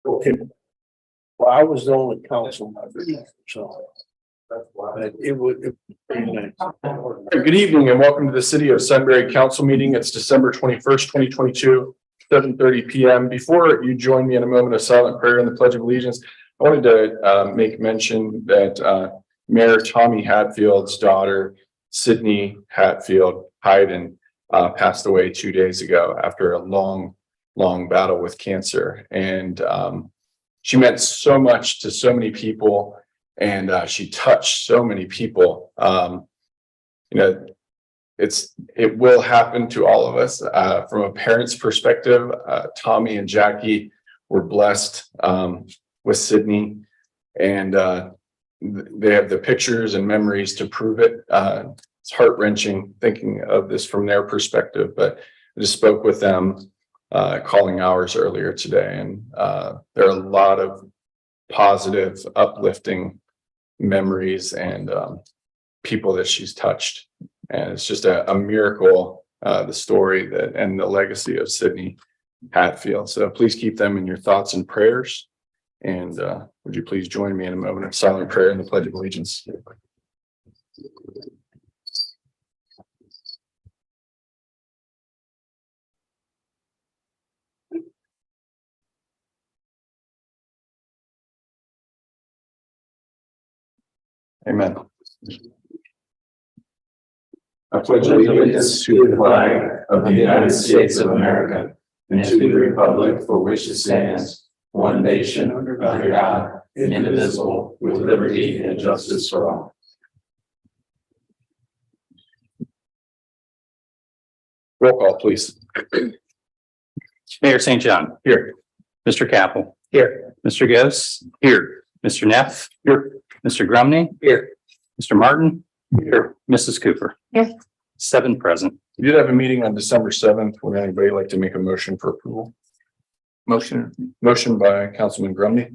Okay. Well, I was the only council member, so. That's why it would. Good evening and welcome to the City of Sunbury Council meeting. It's December 21st, 2022, 7:30 p.m. Before you join me in a moment of silent prayer and the Pledge of Allegiance, I wanted to make mention that Mayor Tommy Hatfield's daughter, Sydney Hatfield Hayden, passed away 2 days ago after a long battle with cancer. And she meant so much to so many people, and she touched so many people. You know, it will happen to all of us. From a parent's perspective, Tommy and Jackie were blessed with Sydney, and they have the pictures and memories to prove it. It's heart-wrenching thinking of this from their perspective, but I just spoke with them calling hours earlier today, and there are a lot of positive, uplifting memories and people that she's touched. And it's just a miracle, the story that and the legacy of Sydney Hatfield. So please keep them in your thoughts and prayers. And would you please join me in a moment of silent prayer and the Pledge of Allegiance? Amen. I pledge allegiance to the flag of the United States of America and to the republic for which it stands, one nation under God, indivisible, with liberty and justice for all. Roll call, please. Mayor St. John. Here. Mr. Capel. Here. Mr. Gose. Here. Mr. Neff. Here. Mr. Grumney. Here. Mr. Martin. Here. Mrs. Cooper. Here. 7 present. We did have a meeting on December 7th. Would anybody like to make a motion for approval? Motion by Councilman Grumney.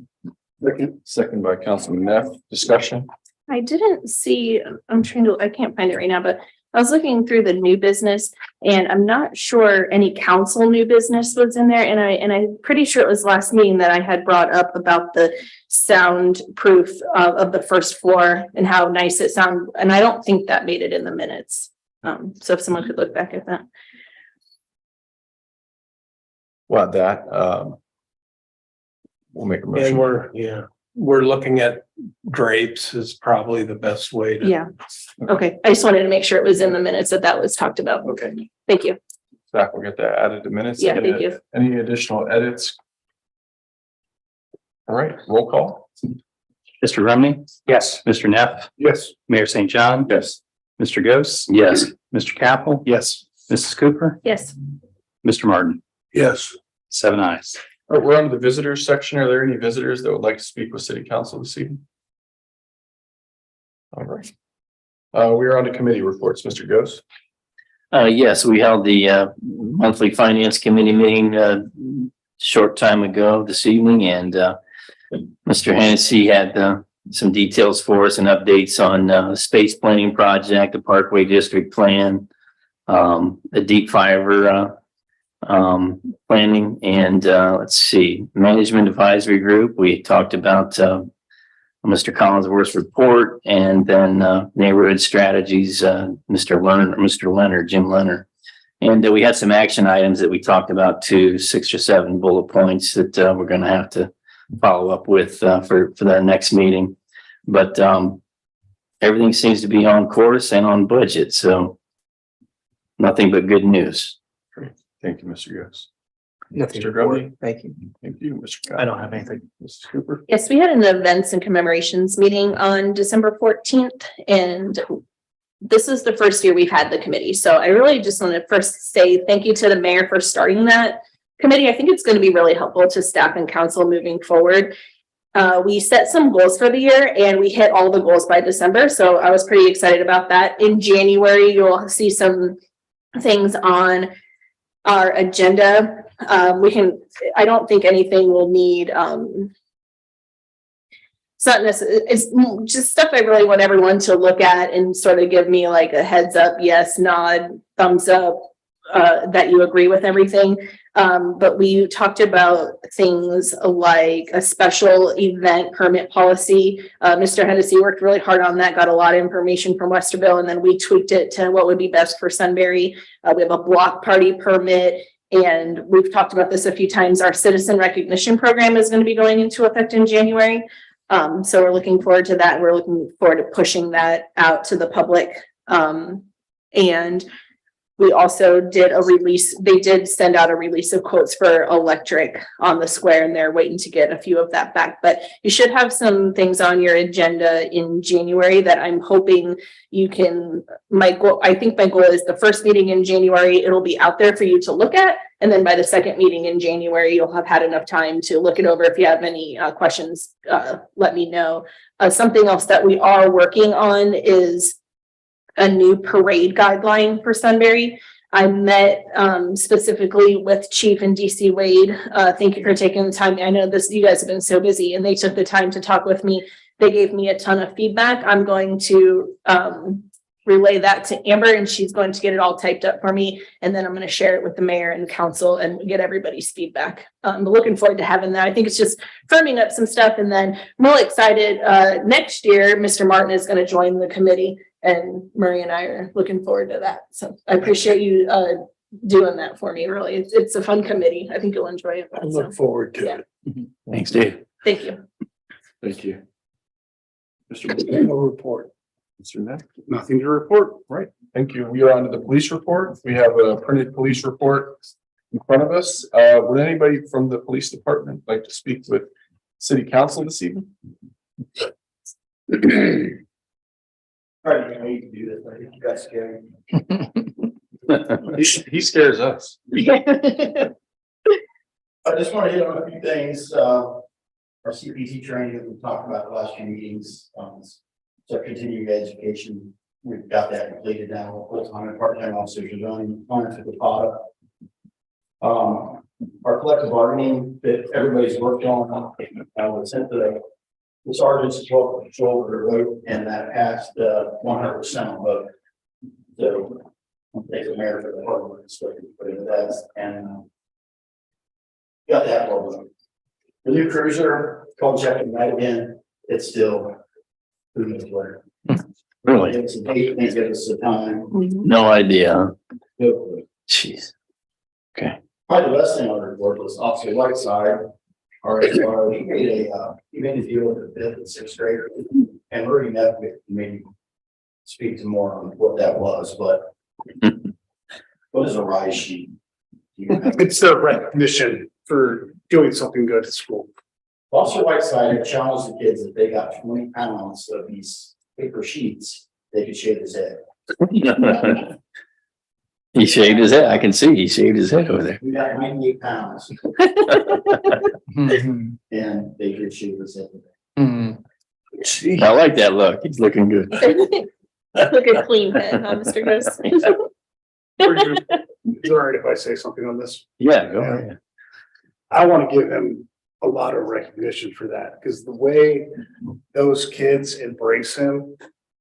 Second by Councilman Neff. Discussion. I didn't see, I can't find it right now, but I was looking through the new business and I'm not sure any council new business was in there. And I'm pretty sure it was last meeting that I had brought up about the soundproof of the first floor and how nice it sounded. And I don't think that made it in the minutes. So if someone could look back at that. Well, that we'll make a And motion. we're looking at drapes is probably the best way to. Yeah. Okay. I just wanted to make sure it was in the minutes that was talked about. Okay. Thank you. Staff will get that added to minutes. Yeah, thank you. Any additional edits? All right, roll call. Mr. Grumney. Yes. Mr. Neff. Yes. Mayor St. John. Yes. Mr. Gose. Yes. Mr. Capel. Yes. Mrs. Cooper. Yes. Mr. Martin. Yes. 7 ayes. All right, we're on to the visitors section. Are there any visitors that would like to speak with City Council this evening? All right. We are on to committee reports. Mr. Gose. Yes, we held the monthly finance committee meeting short time ago this evening, and Mr. Hennessy had some details for us and updates on the space planning project, the Parkway District plan, the deep fiber planning, and let's see, management advisory group. We talked about Mr. Collinsworth's report, and then neighborhood strategies, Mr. Leonard, Jim Leonard. And we had some action items that we talked about too, 6 or 7 bullet points that we're going to have to follow up with for the next meeting. But everything seems to be on course and on budget, so nothing but good news. Thank you, Mr. Gose. Nothing. Mr. Grumney. Thank you. Thank you, Mr. Capel. I don't have anything. Mrs. Cooper. Yes, we had an events and commemorations meeting on December 14th, and this is the first year we've had the committee. So I really just want to first say thank you to the mayor for starting that committee. I think it's going to be really helpful to staff and council moving forward. We set some goals for the year and we hit all the goals by December. So I was pretty excited about that. In January, you'll see some things on our agenda. I don't think anything will need, it's not necessarily, it's just stuff I really want everyone to look at and sort of give me like a heads up, yes, nod, thumbs up, that you agree with everything. But we talked about things like a special event permit policy. Mr. Hennessy worked really hard on that, got a lot of information from Westerville, and then we tweaked it to what would be best for Sunbury. We have a block party permit, and we've talked about this a few times. Our citizen recognition program is going to be going into effect in January. So we're looking forward to that. We're looking forward to pushing that out to the public. And we also did a release. They did send out a release of quotes for electric on the square, and they're waiting to get a few of that back. But you should have some things on your agenda in January that I'm hoping you can, I think my goal is the first meeting in January, it'll be out there for you to look at. And then by the second meeting in January, you'll have had enough time to look it over. If you have any questions, let me know. Something else that we are working on is a new parade guideline for Sunbury. I met specifically with Chief and DC Wade. Thank you for taking the time. I know you guys have been so busy, and they took the time to talk with me. They gave me a ton of feedback. I'm going to relay that to Amber, and she's going to get it all typed up for me. And then I'm going to share it with the mayor and the council and get everybody's feedback. I'm looking forward to having that. I think it's just firming up some stuff. And then I'm really excited. Next year, Mr. Martin is going to join the committee, and Murray and I are looking forward to that. So I appreciate you doing that for me. Really, it's a fun committee. I think you'll enjoy it. I look forward to Yeah. it. Thanks, Dave. Thank you. Thank you. Mr. No report. Mr. Neck? Nothing to report. Right, thank you. We are on to the police report. We have a printed police report in front of us. Would anybody from the police department like to speak with city council this evening? I need to do this. I think you got scared. He scares us. I just want to hit on a few things. Our CPT training that we talked about the last few meetings. So continuing education, we've got that completed now. Full-time and part-time officers are going on to the product. Our collective bargaining that everybody's worked on, was sent to the sergeants to control their vote, and that passed 100% vote. So thank the mayor for the hard work and stuff you put into that, and got that well done. The new cruiser, called checking right again. It's still who knows where. Really? Give us a date, they give us a time. No idea. Jeez. Probably the best thing on the report was Officer Whiteside. He made a deal with the 5th and 6th grader, and we already met with, maybe speak to more on what that was, but what is a rise sheet? It's a recognition for doing something good at school. Officer Whiteside had challenged the kids if they got 20 pounds of these paper sheets, they could shave his head. He shaved his head. I can see he shaved his head over there. We got 98 pounds and they could shave his head. I like that look. He's looking good. Look at clean head, huh, Mr. Gross? Is it all right if I say something on this? Yeah, go ahead. I want to give him a lot of recognition for that, because the way those kids embrace him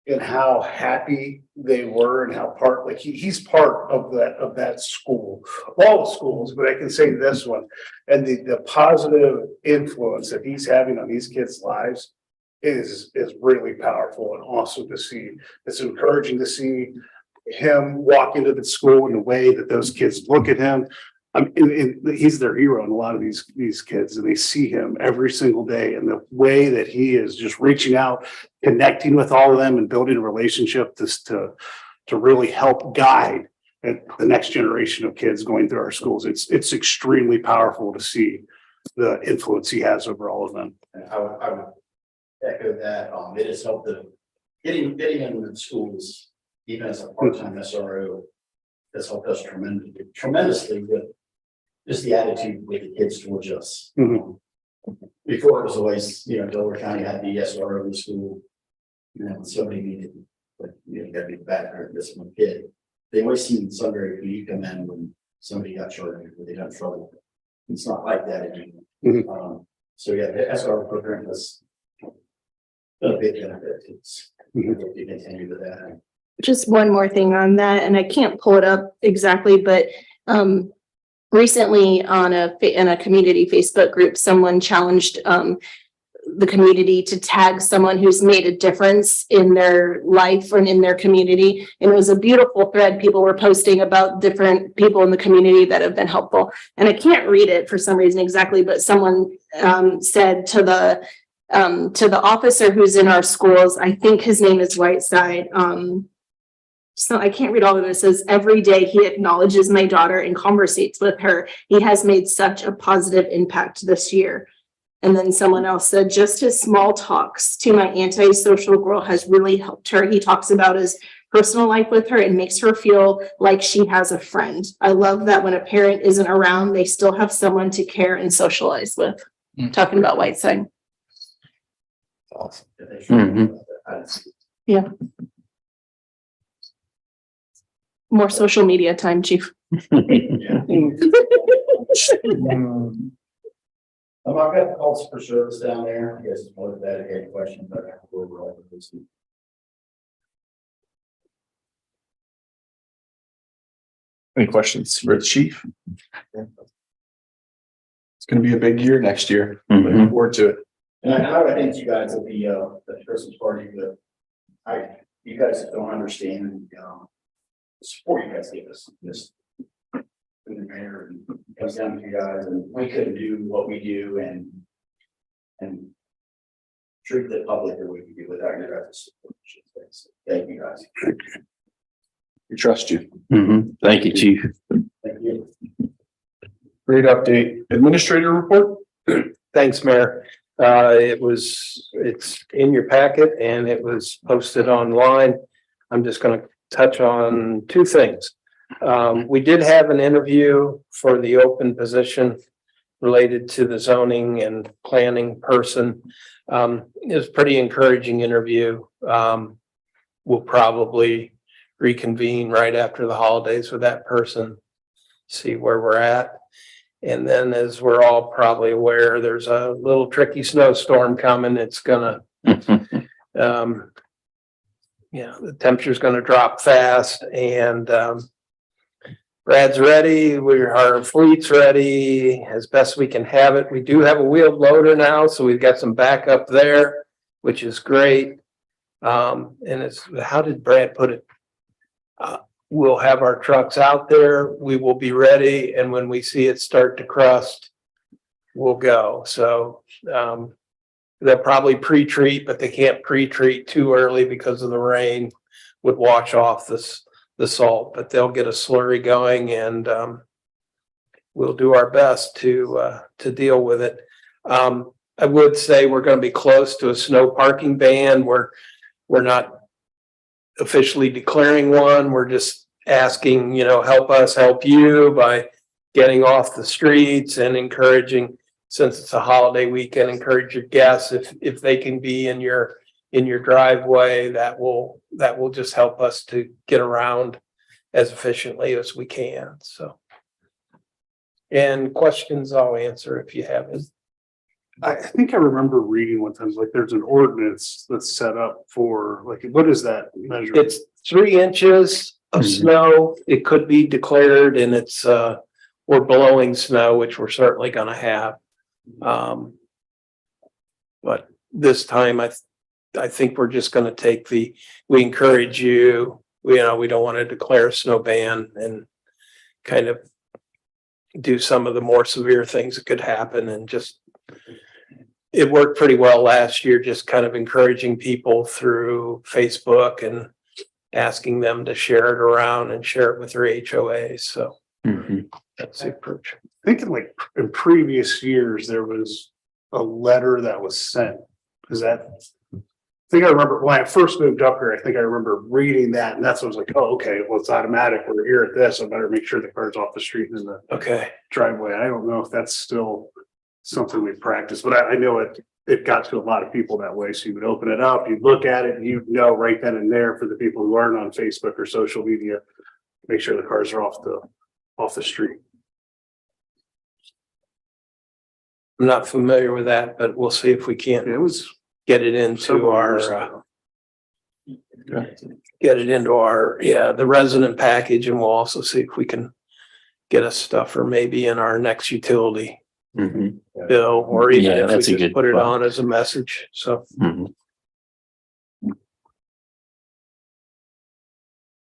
and how happy they were and how he's part of that school, all the schools, but I can say this one, and the positive influence that he's having on these kids' lives is really powerful and awesome to see. It's encouraging to see him walk into the school in the way that those kids look at him. He's their hero in a lot of these kids, and they see him every single day, and the way that he is just reaching out, connecting with all of them and building a relationship to really help guide the next generation of kids going through our schools. It's extremely powerful to see the influence he has over all of them. And I would echo that. It has helped getting into the schools, even as a part-time SRO, has helped us tremendously with just the attitude with the kids towards us. Mhm. Before it was always, Delaware County had the SRO in the school, somebody needed, gotta be back there, this one kid. They always seen Sunbury PD come in when somebody got charged or they got in trouble. It's not like that anymore. Mhm. So yeah, the SRO program was a big benefit. It's to continue with that. Just one more thing on that, and I can't pull it up exactly, but recently in a community Facebook group, someone challenged the community to tag someone who's made a difference in their life and in their community. And it was a beautiful thread. People were posting about different people in the community that have been helpful. And I can't read it for some reason exactly, but someone said to the officer who's in our schools, I think his name is Whiteside. So I can't read all of it. It says, every day he acknowledges my daughter and conversates with her. He has made such a positive impact this year. And then someone else said, just his small talks to my antisocial girl has really helped her. He talks about his personal life with her and makes her feel like she has a friend. I love that when a parent isn't around, they still have someone to care and socialize with. Talking about Whiteside. Yeah. More social media time, Chief. I've got calls for service down there. I guess it's more that I had questions, but I have to go over all of those. Any questions for the chief? It's gonna be a big year next year. Looking forward to it. And I think you guys at the Christmas party, but you guys don't understand the support you guys give us. Just from the mayor and comes down to you guys, and we couldn't do what we do and treat the public the way we do without your guys' support. So thank you guys. We trust you. Thank you, Chief. Thank you. Great update. Administrator report? Thanks, Mayor. It's in your packet and it was posted online. I'm just going to touch on two things. We did have an interview for the open position related to the zoning and planning person. It was a pretty encouraging interview. We'll probably reconvene right after the holidays with that person, see where we're at. And then, as we're all probably aware, there's a little tricky snowstorm coming. It's gonna, the temperature's gonna drop fast, and Brad's ready. Our fleet's ready as best we can have it. We do have a wheeled loader now, so we've got some backup there, which is great. And it's, how did Brad put it? We'll have our trucks out there. We will be ready. And when we see it start to crust, we'll go. So they'll probably pre-treat, but they can't pre-treat too early because of the rain would wash off the salt, but they'll get a slurry going, and we'll do our best to deal with it. I would say we're going to be close to a snow parking ban. We're not officially declaring one. We're just asking, help us help you by getting off the streets and encouraging, since it's a holiday weekend, encourage your guests if they can be in your driveway. That will just help us to get around as efficiently as we can. So, and questions I'll answer if you have it. I think I remember reading one time, like there's an ordinance that's set up for, like, what is that measure? It's 3 inches of snow. It could be declared, and it's we're blowing snow, which we're certainly going to have. But this time, I think we're just going to take we encourage you. We don't want to declare a snow ban and kind of do some of the more severe things that could happen, and just. It worked pretty well last year, just kind of encouraging people through Facebook and asking them to share it around and share it with their HOAs. So that's the approach. Thinking like in previous years, there was a letter that was sent. Is that? I think I remember when I first moved up here, I think I remember reading that, and that's what I was like, oh, okay, well, it's automatic. We're here at this. I better make sure the car's off the street and in the driveway. I don't know if that's still something we practice, but I know it got to a lot of people that way. So you would open it up, you'd look at it, and you'd know right then and there, for the people who aren't on Facebook or social media, make sure the cars are off the street. I'm not familiar with that, but we'll see if we can't get it into our the resident package, and we'll also see if we can get a stuffer maybe in our next utility Mhm, bill, or even Yeah, if we that's a just good put it thought. on as a message. So mhm.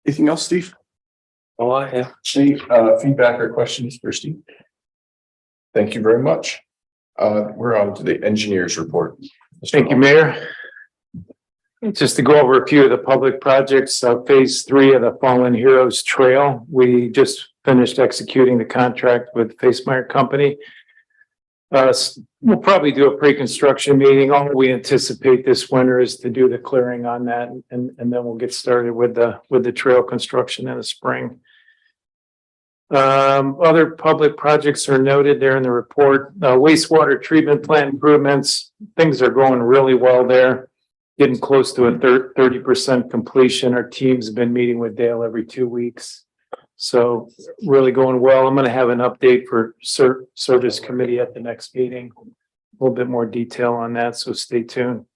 Anything else, Steve? all I have. Any feedback or questions for Steve? Thank you very much. We're on to the engineers report. Thank you, Mayor. Just to go over a few of the public projects, phase 3 of the Fallen Heroes Trail. We just finished executing the contract with Facemeyer Company. We'll probably do a pre-construction meeting. All we anticipate this winter is to do the clearing on that, and then we'll get started with the trail construction in the spring. Other public projects are noted there in the report. Wastewater treatment plant improvements, things are going really well there. Getting close to a 30% completion. Our teams have been meeting with Dale every 2 weeks. So really going well. I'm gonna have an update for service committee at the next meeting. A little bit more detail on that, so stay tuned.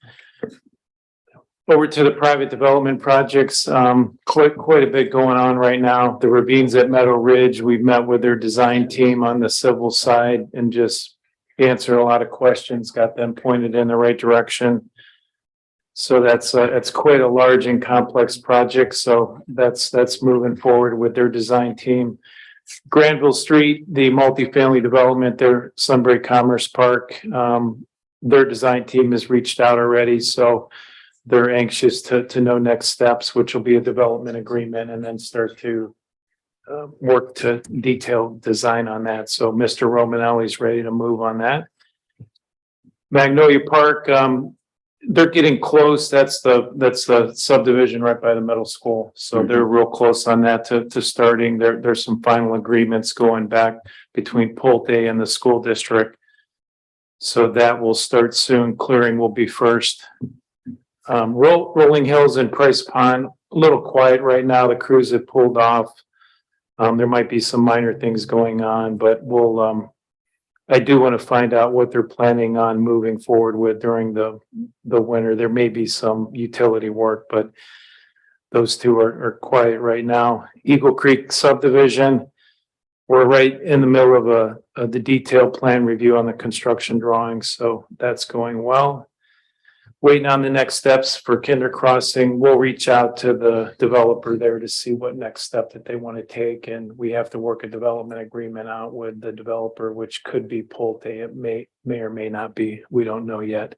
Over to the private development projects, quite a bit going on right now. The ravines at Meadow Ridge, we've met with their design team on the civil side and just answered a lot of questions, got them pointed in the right direction. So that's quite a large and complex project. So that's moving forward with their design team. Granville Street, the multifamily development there, Sunbury Commerce Park, their design team has reached out already. So they're anxious to know next steps, which will be a development agreement, and then start to work to detailed design on that. So Mr. Romanelli's ready to move on that. Magnolia Park, they're getting close. That's the subdivision right by the middle school. So they're real close on that to starting. There's some final agreements going back between Pulte and the school district. So that will start soon. Clearing will be first. Rolling Hills and Price Pond, a little quiet right now. The crews have pulled off. There might be some minor things going on, but I do want to find out what they're planning on moving forward with during the winter. There may be some utility work, but those two are quiet right now. Eagle Creek subdivision, we're right in the middle of the detailed plan review on the construction drawings, so that's going well. Waiting on the next steps for Kinder Crossing. We'll reach out to the developer there to see what next step that they want to take. And we have to work a development agreement out with the developer, which could be Pulte. It may or may not be. We don't know yet.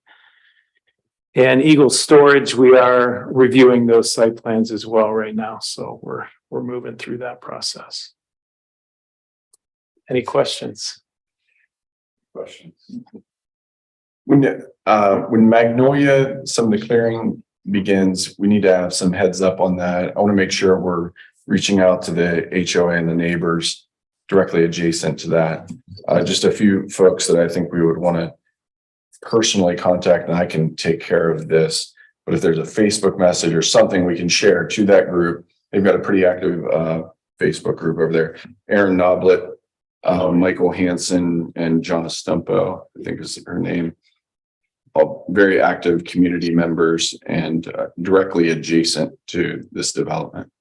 And Eagle Storage, we are reviewing those site plans as well right now. So we're moving through that process. Any questions? When Magnolia, some of the clearing begins, we need to have some heads up on that. I want to make sure we're reaching out to the HOA and the neighbors directly adjacent to that. Just a few folks that I think we would want to personally contact, and I can take care of this. But if there's a Facebook message or something we can share to that group, they've got a pretty active Facebook group over there. Aaron Noblet, Michael Hansen, and John Stumpo, I think is her name. All very active community members and directly adjacent to this development.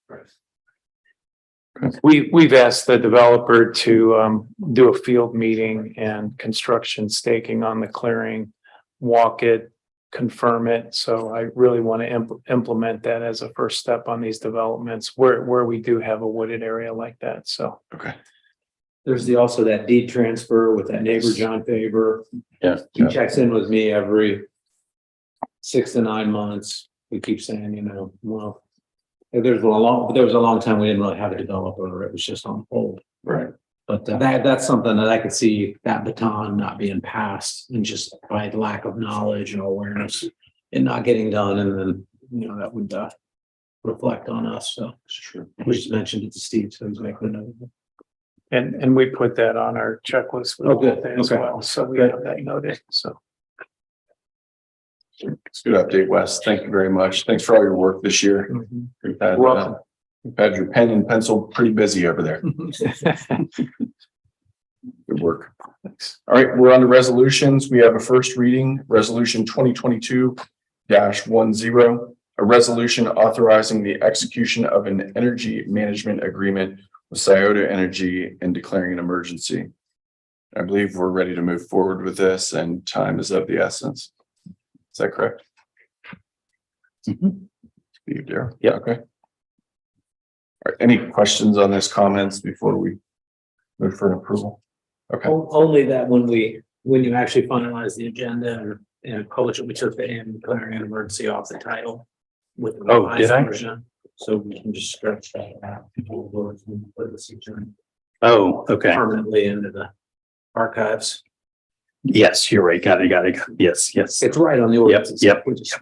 We've asked the developer to do a field meeting and construction staking on the clearing, walk it, confirm it. So I really want to implement that as a first step on these developments where we do have a wooded area like that. So. Okay. There's also that deed transfer with that neighbor, John Faber. Yeah. He checks in with me every 6 to 9 months. We keep saying, well, there was a long time we didn't really have a developer. It was just on hold. Right. But that's something that I could see that baton not being passed, and just by lack of knowledge and awareness and not getting done. And then, that would reflect on us. So Sure. we just mentioned it to Steve, so he's making a note of it. And we put that on our checklist Oh, good. as Okay. well. So we have that noted. So. It's a good update, Wes. Thank you very much. Thanks for all your work this year. We've had, Welcome. you've had your pen and pencil pretty busy over there. Good work. Thanks. All right, we're on to resolutions. We have a first reading, resolution 2022-10, a resolution authorizing the execution of an energy management agreement with Scioto Energy and declaring an emergency. I believe we're ready to move forward with this and time is of the essence. Is that correct? Mhm. Steve, Darrell? Yep. Okay. All right, any questions on this, comments before we move for an approval? Okay, Only that when you actually finalize the agenda and publish it, we took the and declaring an emergency off the title. With the Oh, did revised I? version, so we can just scratch that out. Put this adjourned Oh, okay. permanently into the archives. Yes, you're right. Got it. Yes, yes. It's right on the ordinance. Yep. We just-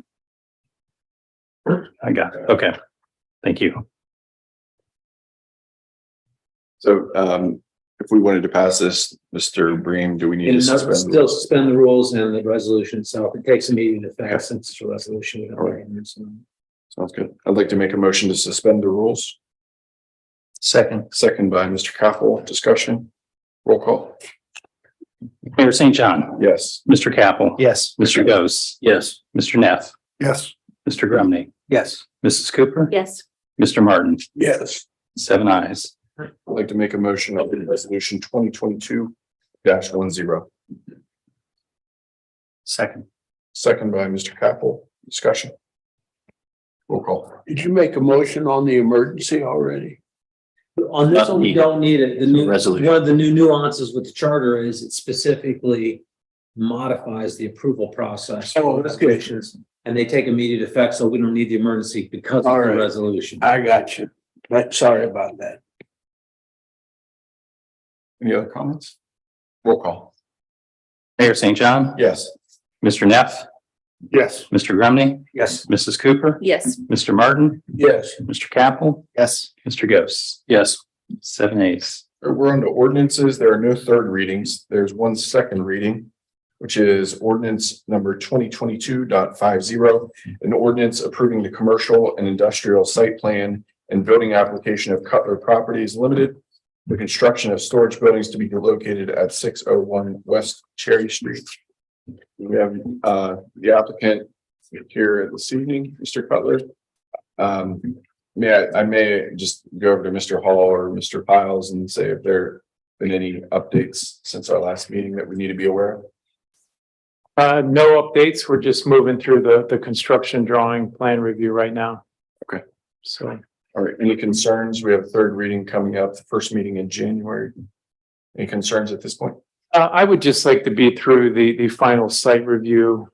I got it. Okay. Thank you. so if we wanted to pass this, Mr. Bream, do we need to And suspend? still suspend the rules and the resolution itself. It takes immediate effect since it's a resolution. We don't recommend it. Sounds good. I'd like to make a motion to suspend the rules. Second. Second by Mr. Capel. Discussion. Roll call. Mayor St. John, Yes. Mr. Capel. Yes. Mr. Ghost, Yes. Mr. Neff, Yes. Mr. Grumney, Yes. Mrs. Cooper. Yes. Mr. Martin, Yes. 7 ayes. I'd like to make a motion on resolution 2022-10. Second. Second by Mr. Capel. Discussion. Roll call. Did you make a motion on the emergency already? On this one, we don't need it. The new, Resolution. one of the new nuances with the charter is it specifically modifies the approval process. Oh, okay. Resolutions, and they take immediate effect, so we don't need the emergency because of All the right. resolution. I got you. But sorry about that. Any other comments? Roll call. Mayor St. John, Yes. Mr. Neff, Yes. Mr. Grumney, Yes. Mrs. Cooper, Yes. Mr. Martin, Yes. Mr. Capel, Yes. Mr. Ghost. Yes. 7 ayes. We're on to ordinances. There are no third readings. There's one second reading, which is ordinance number 2022.50, an ordinance approving the commercial and industrial site plan and building application of Cutler Properties Limited, the construction of storage buildings to be located at 601 West Cherry Street. We have the applicant here this evening, Mr. Cutler. I may just go over to Mr. Hall or Mr. Piles and say if there have been any updates since our last meeting that we need to be aware of. No updates. We're just moving through the construction drawing plan review right now. Okay. So, All right, any concerns? We have a third reading coming up, the first meeting in January. Any concerns at this point? I would just like to be through the final site review,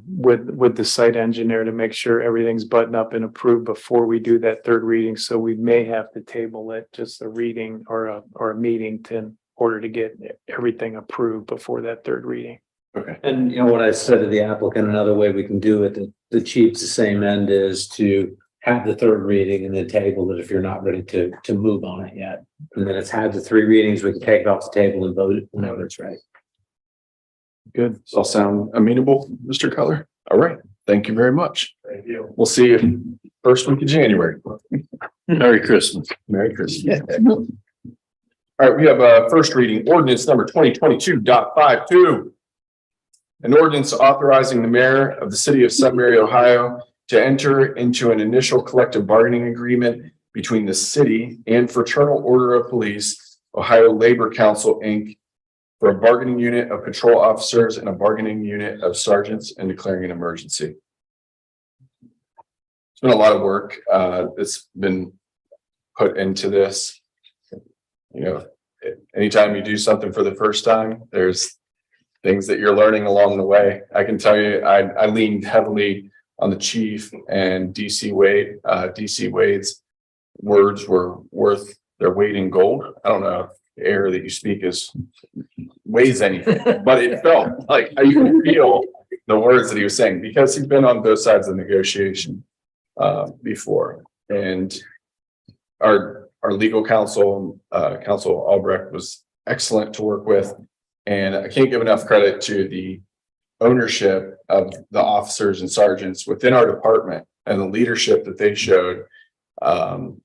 with the site engineer to make sure everything's buttoned up and approved before we do that third reading. So we may have to table it, just a reading or a meeting in order to get everything approved before that third reading. Okay, And you know what I said to the applicant, another way we can do it, the chief's the same end is to have the third reading and then table it if you're not ready to move on it yet. And then it's had the 3 readings, we can take it off the table and vote it whenever it's ready. Good. does all sound amenable, Mr. Cutler? All right, thank you very much. Thank you. We'll see you first week of January. Merry Christmas. Merry Christmas. All right, we have first reading ordinance number 2022.52. An ordinance authorizing the mayor of the city of Sudbury, Ohio to enter into an initial collective bargaining agreement between the city and Fraternal Order of Police, Ohio Labor Council, Inc. for a bargaining unit of patrol officers and a bargaining unit of sergeants and declaring an emergency. It's been a lot of work that's been put into this. You know, anytime you do something for the first time, there's things that you're learning along the way. I can tell you, I leaned heavily on the chief and DC Wade. DC Wade's words were worth their weight in gold. I don't know if the air that you speak weighs anything, but it felt like you can feel the words that he was saying because he's been on both sides of the negotiation before. And our legal counsel, Counsel Albrecht, was excellent to work with. And I can't give enough credit to the ownership of the officers and sergeants within our department and the leadership that they showed, and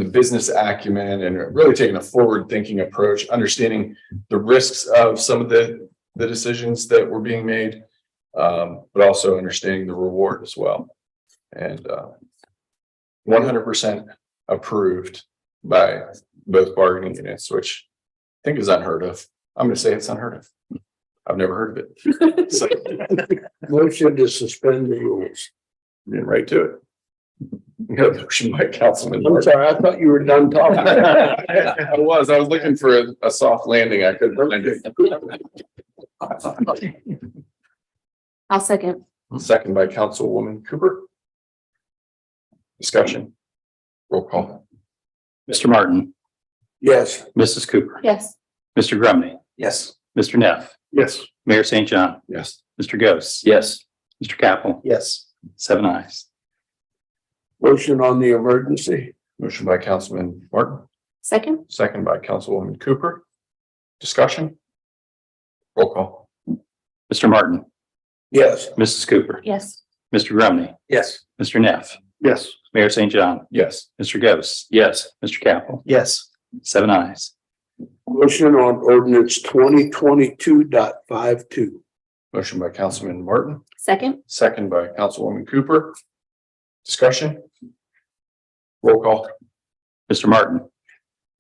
the business acumen, and really taking a forward thinking approach, understanding the risks of some of the decisions that were being made, but also understanding the reward as well. And 100% approved by both bargaining units, which I think is unheard of. I'm gonna say it's unheard of. I've never heard of it. So, Motion to suspend the rules. getting right to it. We got a motion by Councilman I'm Martin. sorry, I thought you were done talking. I was looking for a soft landing. I couldn't find it. I'll second. Second by Councilwoman Cooper. Discussion. Roll call. Mr. Martin, Yes. Mrs. Cooper, Yes. Mr. Grumney, Yes. Mr. Neff, Yes. Mayor St. John, Yes. Mr. Ghost, Yes. Mr. Capel, Yes. 7 ayes. Motion on the emergency. Motion by Councilman Martin, Second. second by Councilwoman Cooper. Discussion. Roll call. Mr. Martin, Yes. Mrs. Cooper, Yes. Mr. Grumney, Yes. Mr. Neff, Yes. Mayor St. John, Yes. Mr. Ghost, Yes. Mr. Capel, Yes. 7 ayes. Motion on ordinance 2022.52. Motion by Councilman Martin, Second. second by Councilwoman Cooper. Discussion. Roll call. Mr. Martin,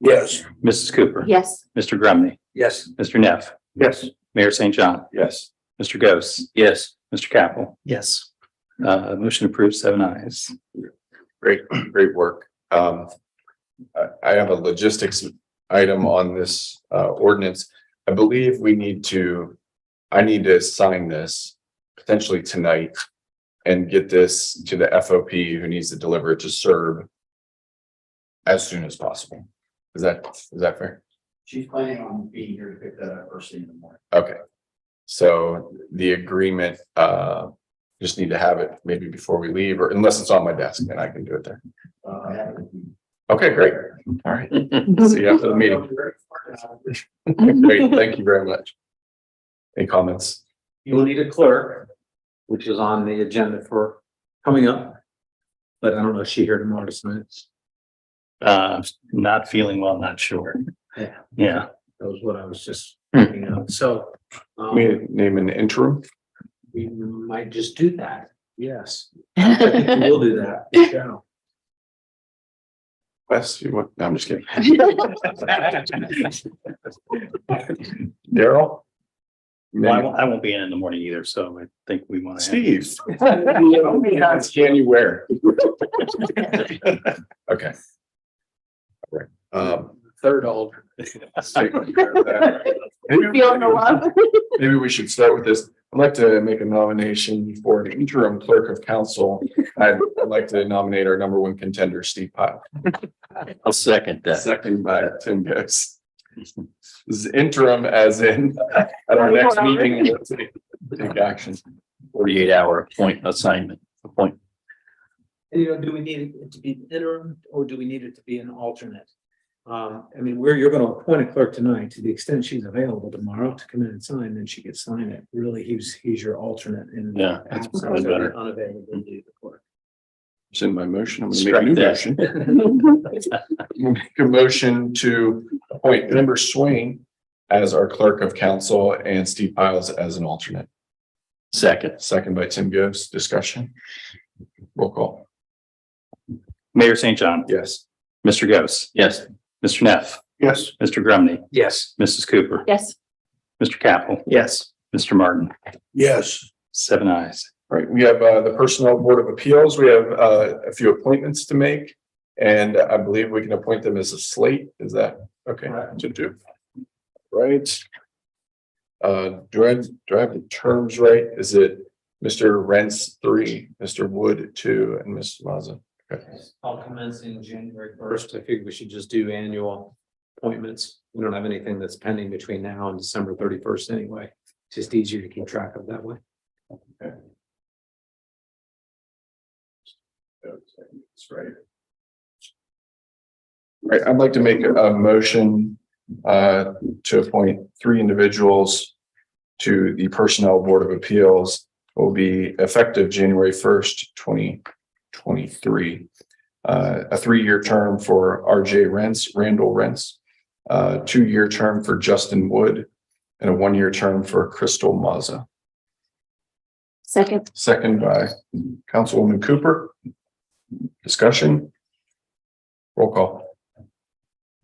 Yes. Mrs. Cooper, Yes. Mr. Grumney, Yes. Mr. Neff, Yes. Mayor St. John, Yes. Mr. Ghost, Yes. Mr. Capel, Yes. motion approved, 7 ayes. Great, great work. I have a logistics item on this ordinance. I believe I need to sign this potentially tonight and get this to the FOP who needs to deliver it to SERB as soon as possible. Is that fair? She's planning on being here to pick that up first thing in the morning. Okay. So the agreement, just need to have it maybe before we leave, or unless it's on my desk, then I can do it there. I have it. Okay, great. All right. See you after the meeting. Great, thank you very much. Any comments? You will need a clerk, which is on the agenda for coming up. But I don't know if she's here tomorrow to sign it. Not feeling well, not sure. Yeah. Yeah, That was what I was just thinking of. So Name an interim. we might just do that. Yes, I think we will do that. We shall. Wes, you want, no, I'm just kidding. Daryl? well, I won't be in the morning either, so I think we want to. Steve. How many hats can you wear? Okay. All right. Third alder. Feeling the love. Maybe we should start with this. I'd like to make a nomination for an interim clerk of council. I'd like to nominate our number one contender, Steve Pyle. I'll second that. Second by Tim Ghost. This is interim as in at our next meeting, we'll take action. 48-hour appointment. You know, do we need it to be interim or do we need it to be an alternate? I mean, you're gonna appoint a clerk tonight. To the extent she's available tomorrow to come in and sign, then she could sign it. Really, he's your alternate in. Yeah, that's absence probably of the better. Unavailability of the clerk. It's in my motion. I'm gonna make a new Strike motion. I'm gonna make a motion to appoint Amber Swain as our clerk of council and Steve Piles as an alternate. Second. Second by Tim Ghost. Discussion. Roll call. Mayor St. John, Yes. Mr. Ghost, Yes. Mr. Neff, Yes. Mr. Grumney, Yes. Mrs. Cooper, Yes. Mr. Capel, Yes. Mr. Martin, Yes. 7 ayes. All right, we have the Personnel Board of Appeals. We have a few appointments to make. And I believe we can appoint them as a slate. Is that okay to do? Right. Do I have the terms right? Is it Mr. Rents 3, Mr. Wood 2, and Ms. Mazza? Okay. I'll commence in January 1st. I figure we should just do annual appointments. We don't have anything that's pending between now and December 31st anyway. It's just easier to keep track of that way. That's right. Right, I'd like to make a motion to appoint 3 individuals to the Personnel Board of Appeals. Will be effective January 1st, 2023. A 3-year term for RJ Randall Rents, 2-year term for Justin Wood, and a 1-year term for Crystal Mazza. Second. Second by Councilwoman Cooper. Discussion. Roll call.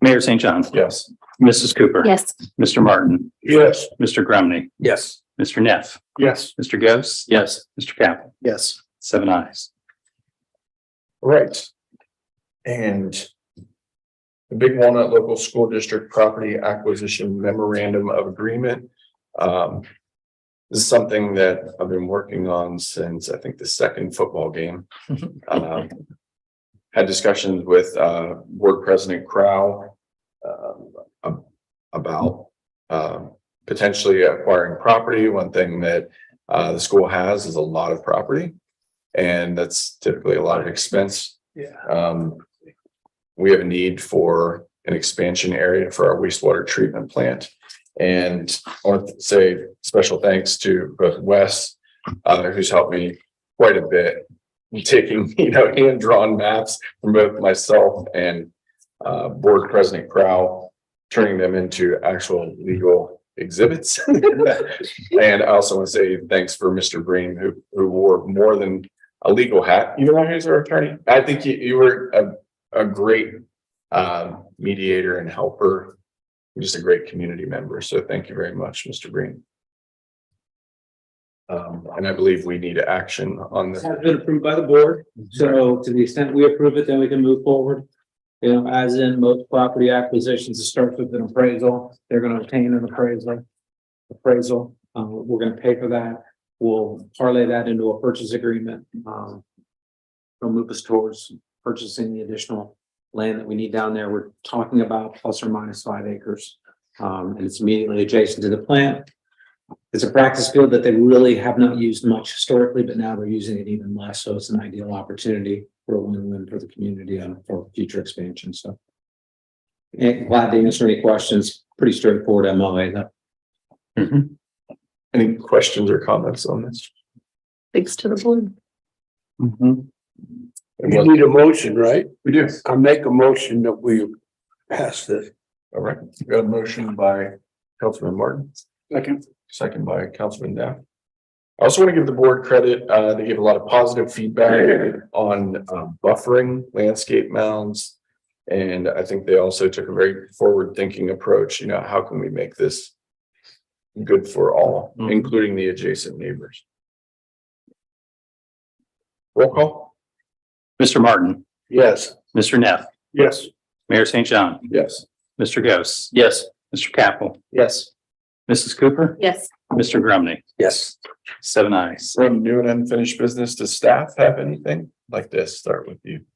Mayor St. John, Yes. Mrs. Cooper. Yes. Mr. Martin, Yes. Mr. Grumney, Yes. Mr. Neff, Yes. Mr. Ghost, Yes. Mr. Capel, Yes. 7 ayes. Right. And the Big Walnut Local School District Property Acquisition Memorandum of Agreement. This is something that I've been working on since I think the second football game. Had discussions with Board President Crow about potentially acquiring property. One thing that the school has is a lot of property, and that's typically a lot of expense. We have a need for an expansion area for our wastewater treatment plant. And I want to say special thanks to both Wes, who's helped me quite a bit, taking, hand-drawn maps from both myself and Board President Crow, turning them into actual legal exhibits. And I also want to say thanks for Mr. Green, who wore more than a legal hat, even though he's our attorney. I think you were a great mediator and helper, just a great community member. So thank you very much, Mr. Green. And I believe we need action on this. Has been approved by the board, so to the extent we approve it, then we can move forward. As in most property acquisitions, it starts with an appraisal. They're gonna obtain an appraisal. We're gonna pay for that. We'll parlay that into a purchase agreement. It'll move us towards purchasing the additional land that we need down there. We're talking about plus or minus 5 acres. And it's immediately adjacent to the plant. It's a practice field that they really have not used much historically, but now they're using it even less. So it's an ideal opportunity for a win-win for the community and for future expansion. So. And glad to answer any questions. Pretty straightforward MOA though. Any questions or comments on this? Thanks to the board. You need a motion, right? We do. I make a motion that we pass this. All right. We got a motion by Councilman Martin. Second by Councilman Neff. I also want to give the board credit. They gave a lot of positive feedback on buffering landscape mounds. And I think they also took a very forward-thinking approach. How can we make this good for all, including the adjacent neighbors? Roll call. Mr. Martin, Yes. Mr. Neff, Yes. Mayor St. John, Yes. Mr. Ghost, Yes. Mr. Capel, Yes. Mrs. Cooper, Yes. Mr. Grumney, Yes. 7 ayes. From new and unfinished business, does staff have anything like this? Start with you.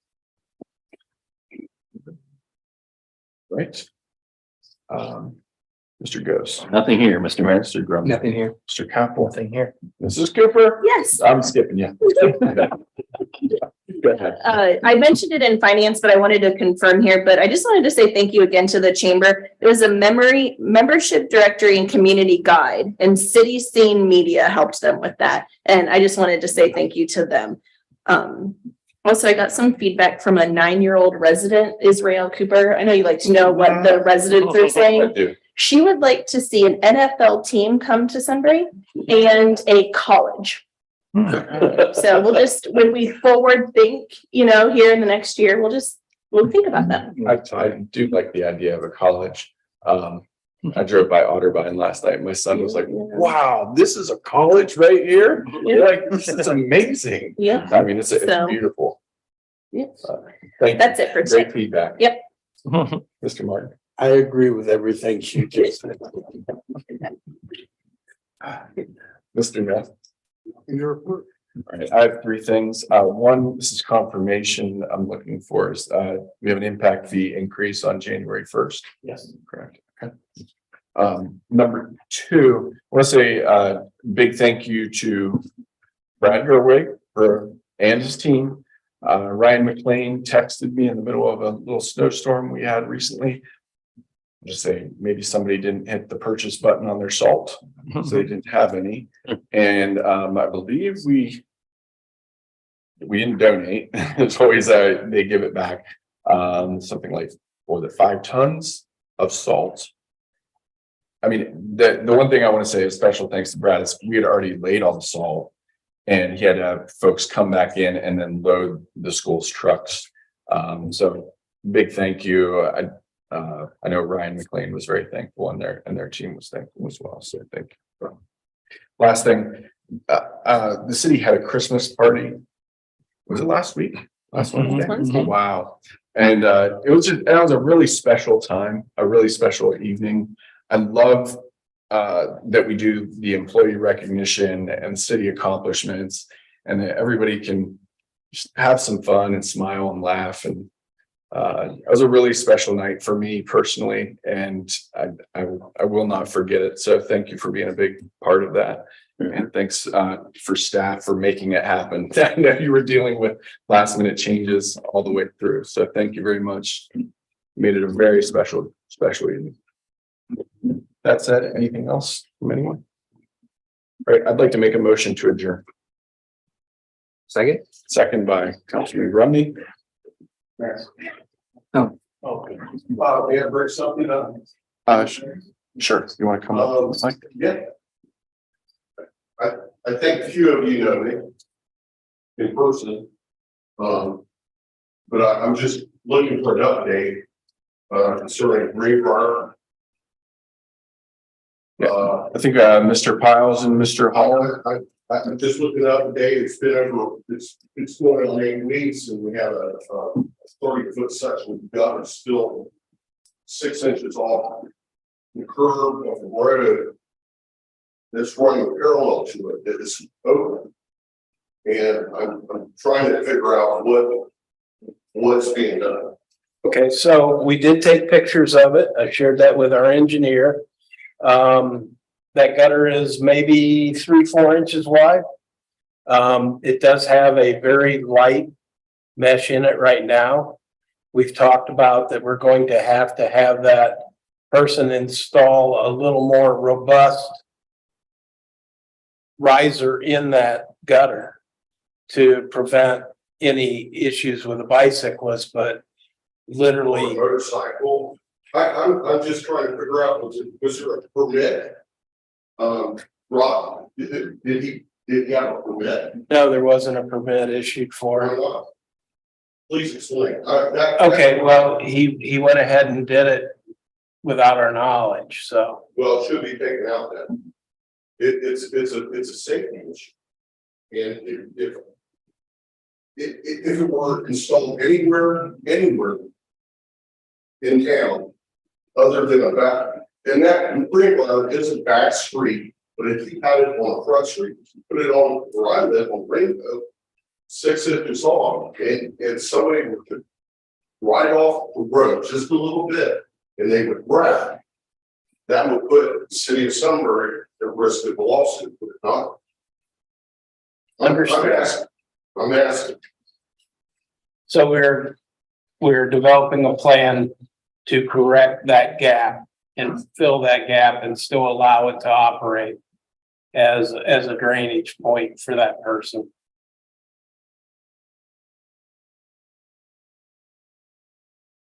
Right. Mr. Ghost. Nothing here, Mr. Mayor. Mr. Grumman. Nothing here. Mr. Capel. Nothing here. Mrs. Cooper. Yes. I'm skipping you. Go ahead. I mentioned it in finance, but I wanted to confirm here, but I just wanted to say thank you again to the chamber. It was a membership directory and community guide, and City Scene Media helped them with that. And I just wanted to say thank you to them. Also, I got some feedback from a 9-year-old resident, Israel Cooper. I know you like to know what the residents are I saying. do. She would like to see an NFL team come to Sunbury and a college. So we'll just, when we forward think, here in the next year, we'll think about that. I do like the idea of a college. I drove by Otterbein last night. My son was like, wow, this is a college right here. Yeah. Like, this is amazing. Yeah. I mean, it's So- beautiful. Yeah. Thank you. That's it for Great today. feedback. Yep. Mr. Martin. I agree with everything she just said. Mr. Neff. All right, I have 3 things. One, this is confirmation I'm looking for is, we have an impact fee increase on January 1st. Yes. Correct. Okay. Number 2, I want to say big thank you to Brad Gerwig and his team. Ryan McLean texted me in the middle of a little snowstorm we had recently. Just say maybe somebody didn't hit the purchase button on their salt, so they didn't have any. And I believe we didn't donate. It's always they give it back. Something like 5 tons of salt. I mean, the one thing I want to say is special thanks to Brad is we had already laid all the salt, and he had to have folks come back in and then load the school's trucks. So big thank you. I know Ryan McLean was very thankful and their team was thankful as well. So thank you. Last thing, the city had a Christmas party. Was it last week? Last Wednesday? Wednesday. Wow. And it was a really special time, a really special evening. I love that we do the employee recognition and city accomplishments and that everybody can just have some fun and smile and laugh. And it was a really special night for me personally, and I will not forget it. So thank you for being a big part of that. And thanks for staff for making it happen. I know you were dealing with last minute changes all the way through. So thank you very much. Made it a very special evening. That said, anything else from anyone? All right, I'd like to make a motion to adjourn. Second by Councilman Rumney. Okay. We have to bring something up. Sure. You want to come up? Yeah. I think a few of you know me in person. But I'm just looking for an update concerning Greenbrier. I think Mr. Piles and Mr. Hall. I'm just looking up the date. It's been over, it's going on 8 weeks, and we have a 30-foot section of gutter still 6 inches off the curb of the road that's running parallel to it that is open. And I'm trying to figure out what's being done. Okay, so we did take pictures of it. I shared that with our engineer. That gutter is maybe 3-4 inches wide. It does have a very light mesh in it right now. We've talked about that we're going to have that person install a little more robust riser in that gutter to prevent any issues with a bicyclist, but literally Or a motorcycle. I'm just trying to figure out, was there a permit? Rob, did he have a permit? no, there wasn't a permit issued for Or it. not? Please explain. Okay, well, he went ahead and did it without our knowledge, so. Well, it should be taken out then. It's a safety issue. And if it were installed anywhere in town, other than a back, and that Greenbrier is a back street, but if you had it on a front street, put it on where I live on Rainbow, 6 inches off, and somebody would ride off the road just a little bit, and they would grab. That would put the city of Sunbury at risk of a lawsuit, would it not? I'm asking. So we're developing a plan to correct that gap and fill that gap and still allow it to operate as a drainage point for that person.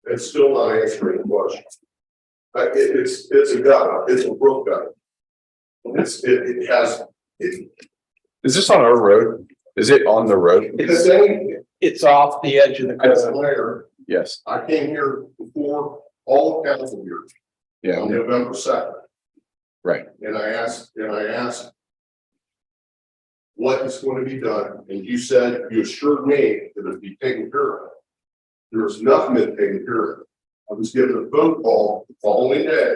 It's still not answering the question. It's a gutter, it's a brook gutter. It has. Is this on our road? Is it on the road? Because anything, It's off the edge of the as a curb. mayor, Yes. I came here before all of council here Yeah. on November 2nd. Right. And I asked what is going to be done, and you assured me that it would be taken care of. There was nothing that taken care of. I was given a phone call the following day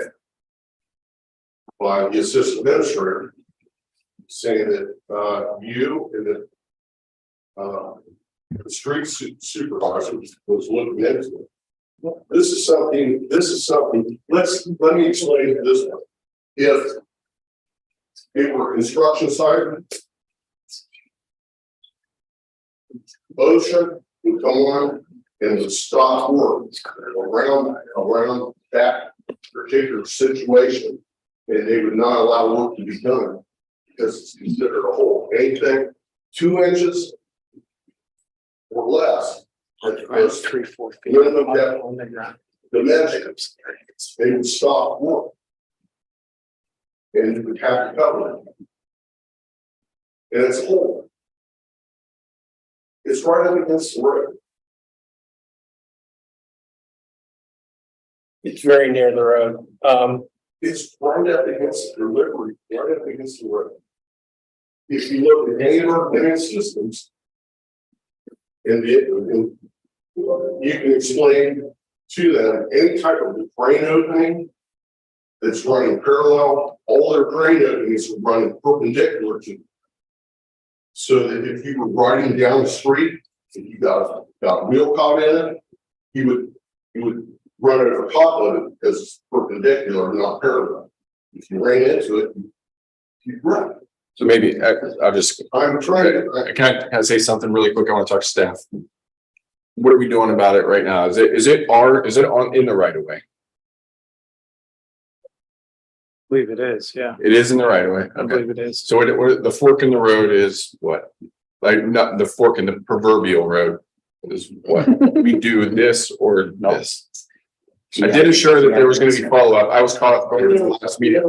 by the assistant administrator saying that you and the street supervisor was looking into it. This is something, let me explain it this way. If it were construction site, OSHA would come on and would stop work around that particular situation, and they would not allow work to be done because it's considered a hole. Anything 2 inches or less, at the first 3-4 feet minimum depth on the ground. dimensions, they would stop work. And you would have to cover it. And it's a hole. It's right up against the road. It's very near the road. It's right up against the river, right up against the road. If you look at any of our drainage systems. And you can explain to them any type of drain opening. That's running parallel, all their drain openings are running perpendicular to. So that if you were riding down the street, if you got a wheel caught in it, you would run over top of it because it's perpendicular, not parallel. If you ran into it, you run. So maybe I'll just, I'm trying to. can I say something really quick? I want to talk to staff. What are we doing about it right now? Is it on in the right of way? I believe it is, yeah. It is in the right of way. I Okay. believe it is. So the fork in the road is what? Like not the fork in the proverbial road is what? We do this or this. I did assure that there was going to be follow-up. I was caught off guard with the last meeting.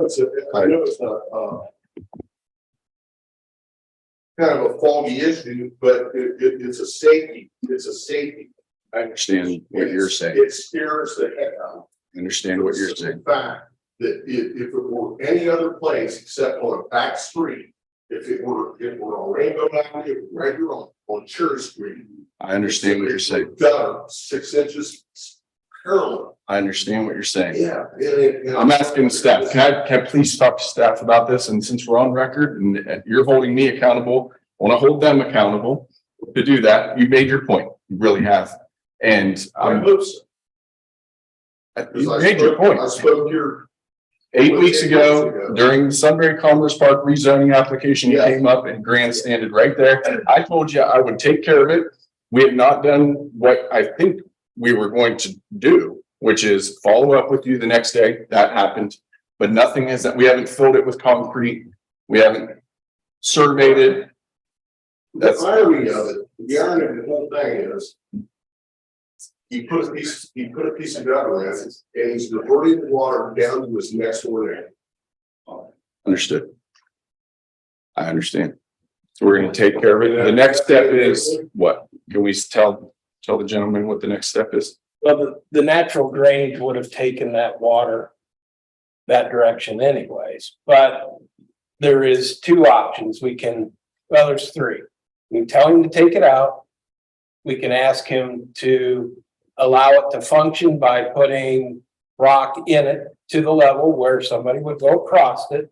I know it's not, kind of a foggy issue, but it's a safety, I understand what you're saying. It scares the heck out of me. I understand what you're It's saying. a fact that if it were any other place except on a back street, if it were on Rainbow Avenue, right here on Cherry Street. I understand what you're saying. Gutter 6 inches parallel. I understand what you're saying. Yeah. I'm asking staff, can I please talk to staff about this? And since we're on record and you're holding me accountable, I want to hold them accountable to do that. You made your point. You really have. And I hope so. you made your point. I spoke here 8 weeks ago, during the Sunbury Commerce Park rezoning application, you Yeah. came up and grandstanded right there. I told you I would take care of it. We have not done what I think we were going to do, which is follow up with you the next day. That happened. But nothing is that we haven't filled it with concrete. We haven't surveyed it. The irony of it, the irony of the whole thing is. He put a piece of gutter in it and he's diverting the water down to his next door neighbor. Understood. I understand. So we're going to take care of it. The next step is what? Can we tell the gentleman what the next step is? Well, the natural drainage would have taken that water that direction anyways, but there is two options. There's three. We can tell him to take it out. We can ask him to allow it to function by putting rock in it to the level where somebody would go across it.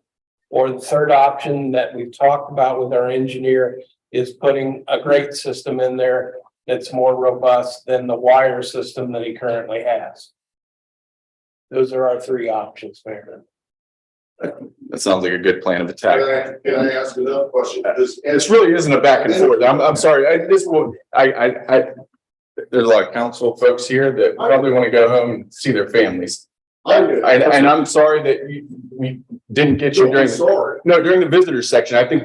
Or the third option that we've talked about with our engineer is putting a grate system in there that's more robust than the wire system that he currently has. Those are our three options, Mayor. That sounds like a good plan of attack. Can I ask another question? This really isn't a back and forth. I'm sorry. There's a lot of council folks here that probably want to go home and see their families. And I'm sorry that we didn't get you during. Sorry. No, during the visitor section, I think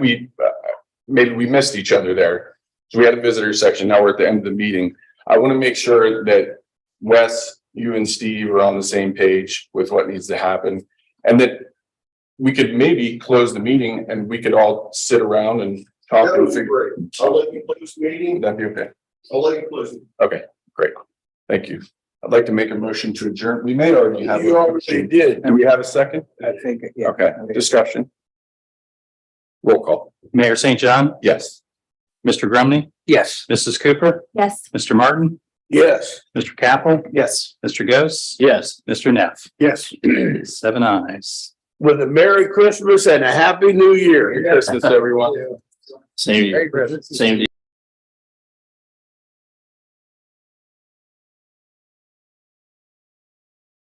maybe we missed each other there. So we had a visitor section. Now we're at the end of the meeting. I want to make sure that Wes, you and Steve are on the same page with what needs to happen. And that we could maybe close the meeting and we could all sit around and talk. That And would be great. I'll let you close the meeting. That'd be okay. I'll let you close it. Okay, great. Thank you. I'd like to make a motion to adjourn. We may already have. You already did. Do we have a second? I think, yeah. Okay, discussion. Roll call. Mayor St. John, Yes. Mr. Grumney, Yes. Mrs. Cooper, Yes. Mr. Martin, Yes. Mr. Capel, Yes. Mr. Ghost, Yes. Mr. Neff. Yes. 7 ayes. With a Merry Christmas and a Happy New Year. Merry Christmas, everyone. Same to you. Same to you.